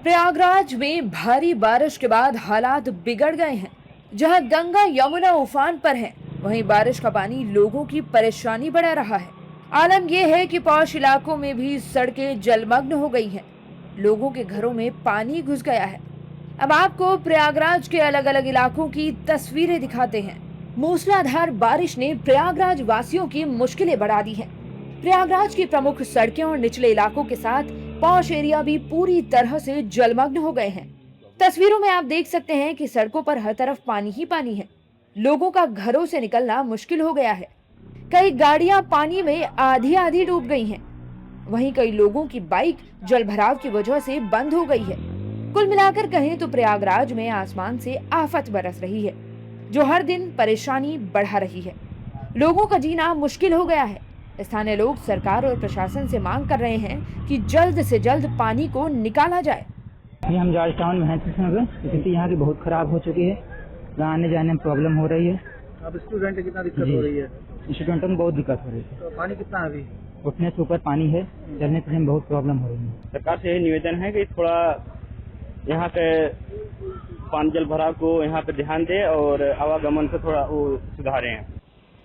प्रयागराज में भारी बारिश के बाद हालात बिगड़ गए हैं। जहां गंगा यमुना उफान पर है, वहीं बारिश का पानी लोगों की परेशानी बढ़ा रहा है। आलम यह है कि पौष इलाकों में भी सड़कें जलमग्न हो गई हैं। लोगों के घरों में पानी घुस गया है। अब आपको प्रयागराज के अलग अलग इलाकों की तस्वीरें दिखाते हैं। मूसलाधार बारिश ने प्रयागराज वासियों की मुश्किलें बढ़ा दी हैं। प्रयागराज की प्रमुख सड़कें और निचले इलाकों के साथ पॉश एरिया भी पूरी तरह से जलमग्न हो गए हैं। तस्वीरों में आप देख सकते हैं कि सड़कों पर हर तरफ पानी ही पानी है। लोगों का घरों से निकलना मुश्किल हो गया है। कई गाड़ियां पानी में आधी आधी डूब गई हैं। वहीं कई लोगों की बाइक जलभराव की वजह से बंद हो गई है। कुल मिलाकर कहें तो प्रयागराज में आसमान से आफत बरस रही है, जो हर दिन परेशानी बढ़ा रही है। लोगों का जीना मुश्किल हो गया है। स्थानीय लोग सरकार और प्रशासन से मांग कर रहे हैं कि जल्द से जल्द पानी को निकाला जाए। ये हम जॉर्ज टाउन में हैं, स्थिति यहाँ की बहुत खराब हो चुकी है। आने जाने में प्रॉब्लम हो रही है। अब स्टूडेंट की कितना दिक्कत हो रही है? स्टूडेंटों में बहुत दिक्कत हो रही है। तो पानी कितना है अभी? उठने से ऊपर पानी है, चलने फिरने में बहुत प्रॉब्लम हो रही है। सरकार से यही निवेदन है कि थोड़ा यहाँ पे पानी जल भराव को यहाँ पे ध्यान दे और आवागमन को थोड़ा वो सुधारें।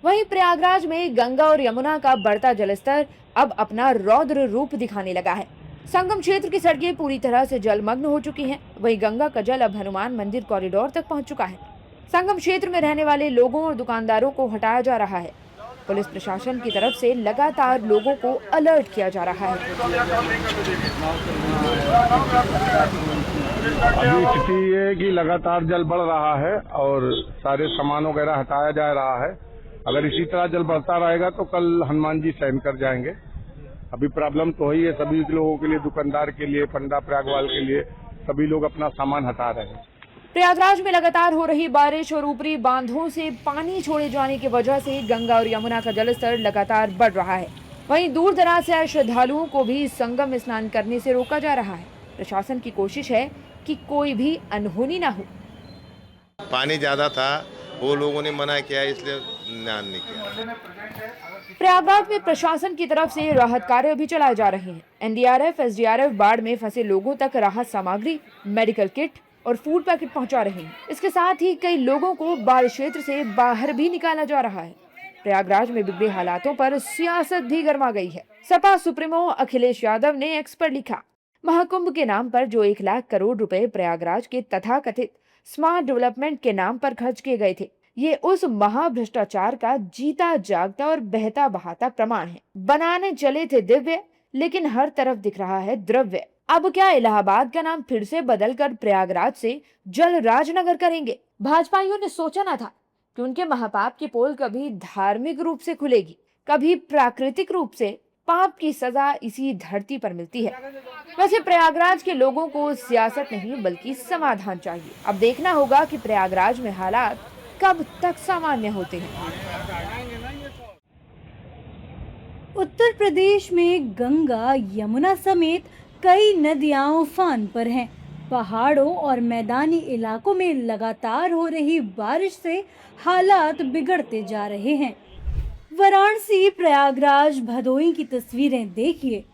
वहीं प्रयागराज में गंगा और यमुना का बढ़ता जलस्तर अब अपना रौद्र रूप दिखाने लगा है। संगम क्षेत्र की सड़कें पूरी तरह से जलमग्न हो चुकी हैं। वहीं गंगा का जल अब हनुमान मंदिर कॉरिडोर तक पहुंच चुका है। संगम क्षेत्र में रहने वाले लोगों और दुकानदारों को हटाया जा रहा है। पुलिस प्रशासन की तरफ से लगातार लोगों को अलर्ट किया जा रहा है। अभी स्थिति ये है कि लगातार जल बढ़ रहा है और सारे सामान वगैरह हटाया जा रहा है। अगर इसी तरह जल बढ़ता रहेगा तो कल हनुमान जी सहन कर जाएंगे। अभी प्रॉब्लम तो ही है सभी लोगों के लिए, दुकानदार के लिए, पंडा प्रयागवाल के लिए, सभी लोग अपना सामान हटा रहे हैं। प्रयागराज में लगातार हो रही बारिश और ऊपरी बांधों से पानी छोड़े जाने की वजह से गंगा और यमुना का जलस्तर लगातार बढ़ रहा है। वहीं दूर दराज से आए श्रद्धालुओं को भी संगम स्नान करने से रोका जा रहा है। प्रशासन की कोशिश है कि कोई भी अनहोनी न हो। पानी ज्यादा था, वो लोगों ने मना किया, इसलिए स्नान नहीं किया। प्रयागराज में प्रशासन की तरफ से राहत कार्य भी चलाए जा रहे हैं। एनडीआरएफ, एसडीआरएफ बाढ़ में फंसे लोगों तक राहत सामग्री, मेडिकल किट और फूड पैकेट पहुंचा रहे हैं। इसके साथ ही कई लोगों को बाढ़ क्षेत्र से बाहर भी निकाला जा रहा है। प्रयागराज में बिगड़े हालातों पर सियासत भी गर्मा गई है। सपा सुप्रीमो अखिलेश यादव ने एक्स पर लिखा, महाकुंभ के नाम पर जो 1 लाख करोड़ रुपए प्रयागराज के तथाकथित स्मार्ट डेवलपमेंट के नाम पर खर्च किए गए थे, ये उस महाभ्रष्टाचार का जीता जागता और बहता बहाता प्रमाण है। बनाने चले थे दिव्य, लेकिन हर तरफ दिख रहा है द्रव्य। अब क्या इलाहाबाद का नाम फिर से बदलकर प्रयागराज से जल राजनगर करेंगे? भाजपाइयों ने सोचा न था कि उनके महापाप की पोल कभी धार्मिक रूप से खुलेगी, कभी प्राकृतिक रूप से। पाप की सजा इसी धरती पर मिलती है। वैसे प्रयागराज के लोगों को सियासत नहीं बल्कि समाधान चाहिए। अब देखना होगा कि प्रयागराज में हालात कब तक सामान्य होते हैं। उत्तर प्रदेश में गंगा, यमुना समेत कई नदियां उफान पर हैं। पहाड़ों और मैदानी इलाकों में लगातार हो रही बारिश से हालात बिगड़ते जा रहे हैं। वाराणसी, प्रयागराज, भदोही की तस्वीरें देखिए।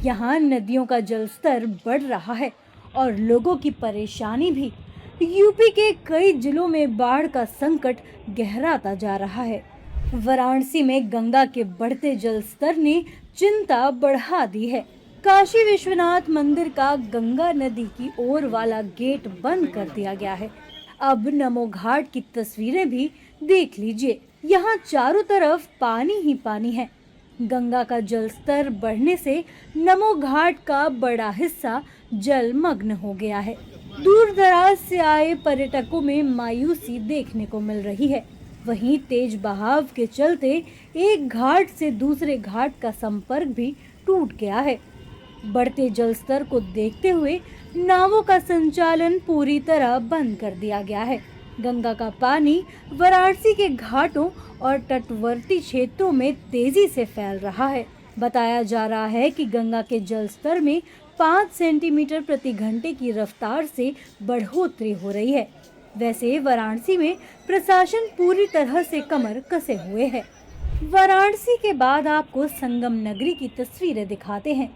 यहाँ नदियों का जलस्तर बढ़ रहा है और लोगों की परेशानी भी। यूपी के कई जिलों में बाढ़ का संकट गहराता जा रहा है। वाराणसी में गंगा के बढ़ते जलस्तर ने चिंता बढ़ा दी है। काशी विश्वनाथ मंदिर का गंगा नदी की ओर वाला गेट बंद कर दिया गया है। अब नमो घाट की तस्वीरें भी देख लीजिए। यहाँ चारों तरफ पानी ही पानी है। गंगा का जलस्तर बढ़ने से नमो घाट का बड़ा हिस्सा जलमग्न हो गया है। दूर दराज से आए पर्यटकों में मायूसी देखने को मिल रही है। वहीं तेज बहाव के चलते एक घाट से दूसरे घाट का संपर्क भी टूट गया है। बढ़ते जलस्तर को देखते हुए नावों का संचालन पूरी तरह बंद कर दिया गया है। गंगा का पानी वाराणसी के घाटों और तटवर्ती क्षेत्रों में तेजी से फैल रहा है। बताया जा रहा है कि गंगा के जलस्तर में 5 सेंटीमीटर प्रति घंटे की रफ्तार से बढ़ोतरी हो रही है। वैसे वाराणसी में प्रशासन पूरी तरह से कमर कसे हुए है। वाराणसी के बाद आपको संगम नगरी की तस्वीरें दिखाते हैं।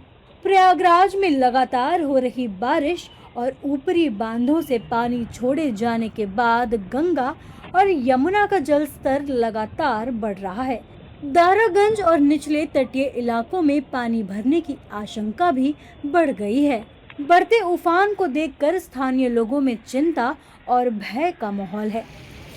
प्रयागराज में लगातार हो रही बारिश और ऊपरी बांधों से पानी छोड़े जाने के बाद गंगा और यमुना का जल स्तर लगातार बढ़ रहा है। दारागंज और निचले तटीय इलाकों में पानी भरने की आशंका भी बढ़ गई है। बढ़ते उफान को देखकर स्थानीय लोगों में चिंता और भय का माहौल है।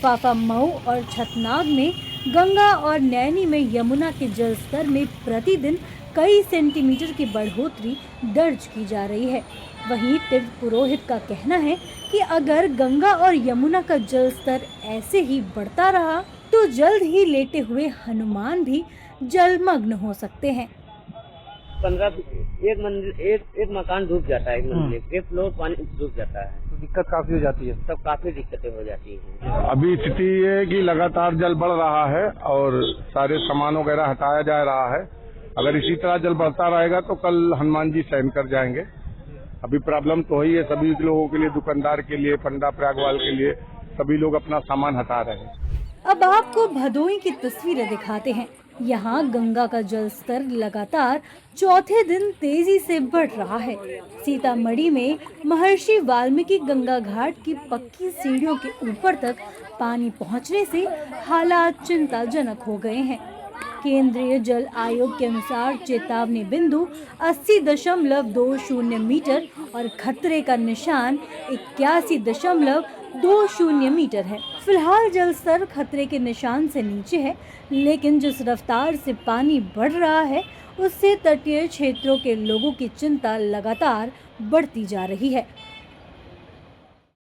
फाफा मऊ और छतनाग में गंगा और नैनी में यमुना के जल स्तर में प्रतिदिन कई सेंटीमीटर की बढ़ोतरी दर्ज की जा रही है। वहीं तीर्थ पुरोहित का कहना है कि अगर गंगा और यमुना का जल स्तर ऐसे ही बढ़ता रहा तो जल्द ही लेटे हुए हनुमान भी जलमग्न हो सकते हैं। 15 एक मकान डूब जाता है, एक फ्लोर पानी डूब जाता है, तो दिक्कत काफी हो जाती है। तब काफी दिक्कतें हो जाती हैं। अभी स्थिति ये है कि लगातार जल बढ़ रहा है और सारे सामान वगैरह हटाया जा रहा है। अगर इसी तरह जल बढ़ता रहेगा तो कल हनुमान जी सहन कर जाएंगे। अभी प्रॉब्लम तो ही है सभी लोगों के लिए, दुकानदार के लिए, पंडा प्रयागवाल के लिए, सभी लोग अपना सामान हटा रहे हैं। अब आपको भदोई की तस्वीरें दिखाते हैं। यहाँ गंगा का जल स्तर लगातार चौथे दिन तेजी से बढ़ रहा है। सीतामढ़ी में महर्षि वाल्मीकि गंगा घाट की पक्की सीढ़ियों के ऊपर तक पानी पहुँचने से हालात चिंताजनक हो गए हैं। केंद्रीय जल आयोग के अनुसार चेतावनी बिंदु 80.20 मीटर और खतरे का निशान 81.20 मीटर है। फिलहाल जल स्तर खतरे के निशान से नीचे है, लेकिन जिस रफ्तार से पानी बढ़ रहा है उससे तटीय क्षेत्रों के लोगों की चिंता लगातार बढ़ती जा रही है।